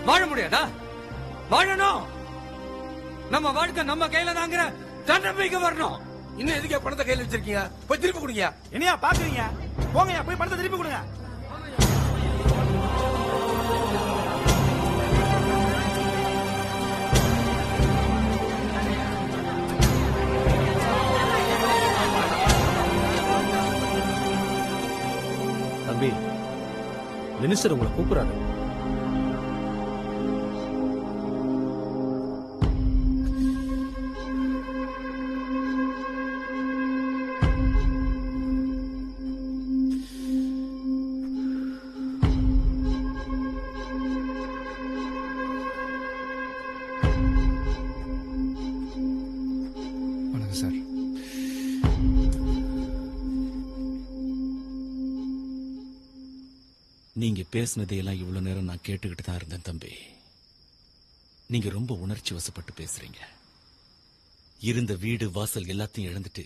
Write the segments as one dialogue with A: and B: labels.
A: வாழ முடியாதா? வாழணும். நம்ம வாழ்க்கை நம்ம கையில தாங்கிற தன்னம்பிக்கை வரணும்.
B: இன்னும் எதுக்கே பணத்தை கையில வச்சிருக்கீங்க? போய் திருப்பி கொடுங்க.
C: என்னையா பாக்குறீங்க? போங்கயா, போய் பணத்தை திருப்பி கொடுங்க.
D: தம்பி, மினிஸ்டர் உங்களை கூப்பிடுறாரு.
E: வணக்கம் சார்.
F: நீங்க பேசினதையெல்லாம் இவ்வளவு நேரம் நான் கேட்டுக்கிட்டு தான் இருந்தேன் தம்பி. நீங்க ரொம்ப உணர்ச்சி வசப்பட்டு பேசுறீங்க. இருந்த வீடு வாசல் எல்லாத்தையும் இழந்துட்டு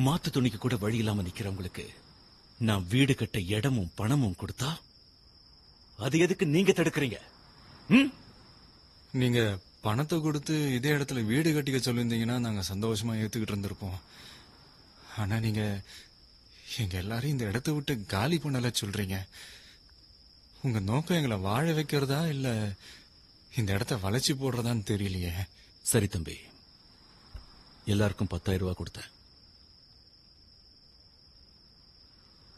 F: மாத்து துணிக்கு கூட வழி இல்லாம நிக்கிறவங்களுக்கு நான் வீடு கட்ட இடமும் பணமும் கொடுத்தா அது எதுக்கு நீங்க தடுக்கிறீங்க?
E: நீங்க பணத்தை கொடுத்து இதே இடத்துல வீடு கட்டிக்க சொல்லியிருந்தீங்கன்னா நாங்க சந்தோஷமா ஏத்துக்கிட்டு இருந்திருப்போம். ஆனா நீங்க எங்க எல்லாரையும் இந்த இடத்த விட்டு காலி பண்ணல சொல்றீங்க. உங்க நோக்கம் எங்களை வாழ வைக்கிறதா இல்ல இந்த இடத்த வளைச்சு போடுறதான்னு தெரியலையே.
F: சரி தம்பி, எல்லாருக்கும் 10,000 ரூபாய் கொடுத்தேன்.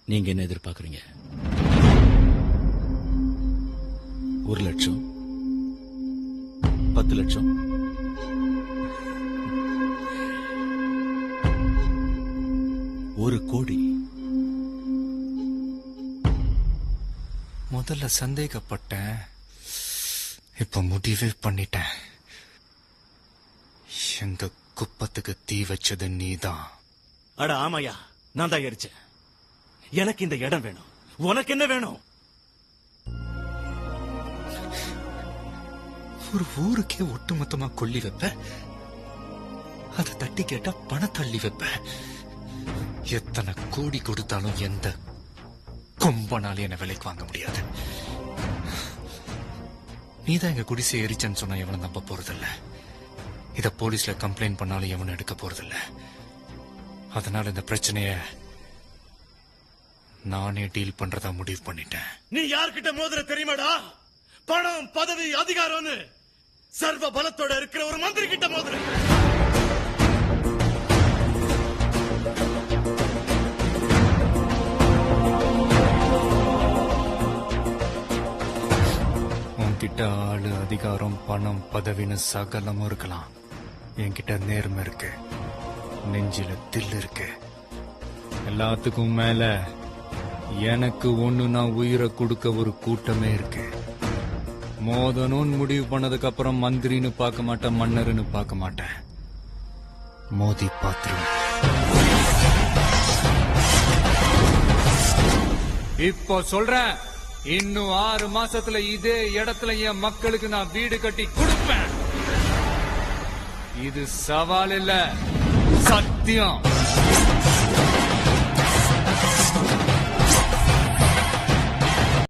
F: நீங்க என்ன எதிர்பார்க்கறீங்க? 1 லட்சம், 10 லட்சம், ஒரு கோடி?
E: முதல்ல சந்தேகப்பட்டேன், இப்ப முடிவே பண்ணிட்டேன். எங்க குப்பத்துக்கு தீ வச்சது நீதான்.
F: அட ஆமாயா, நான் தான் எரிச்சேன். எனக்கு இந்த இடம் வேணும். உனக்கு என்ன வேணும்?
E: ஒரு ஊருக்கே ஒட்டுமொத்தமா கொல்லி வைப்ப, அதை தட்டி கேட்டா பணத்தள்ளி வைப்ப. எத்தனை கோடி கொடுத்தாலும் எந்த கொம்பனாலும் என்ன விலைக்கு வாங்க முடியாது. நீதான் எங்க குடிசை எரிச்சன்னு சொன்னா எவனும் நம்ப போறதில்ல. இத போலீஸ்ல கம்ப்ளைண்ட் பண்ணாலும் எவனும் எடுக்க போறதில்ல. அதனால இந்த பிரச்சனைய நானே டீல் பண்றதா முடிவு பண்ணிட்டேன்.
F: நீ யார்கிட்ட மோதிர தெரியுமாடா? பணம், பதவி, அதிகாரம்னு சர்வ பலத்தோட இருக்கிற ஒரு மந்திரி கிட்ட மோதிர.
E: உன்கிட்ட ஆளு, அதிகாரம், பணம், பதவின்னு சகலமும் இருக்கலாம். என்கிட்ட நேர்மை இருக்கு, நெஞ்சில தில் இருக்கு. எல்லாத்துக்கும் மேல எனக்கு ஒண்ணுனா உயிரை கொடுக்க ஒரு கூட்டமே இருக்கு. மோதனும் முடிவு பண்ணதுக்கு அப்புறம் மந்திரின்னு பார்க்க மாட்டேன், மன்னர்னு பார்க்க மாட்டேன், மோதி பாத்துருவேன். இப்போ சொல்றேன், இன்னும் 6 மாசத்துல இதே இடத்துல என் மக்களுக்கு நான் வீடு கட்டி கொடுப்பேன். இது சவால் இல்ல, சத்தியம்.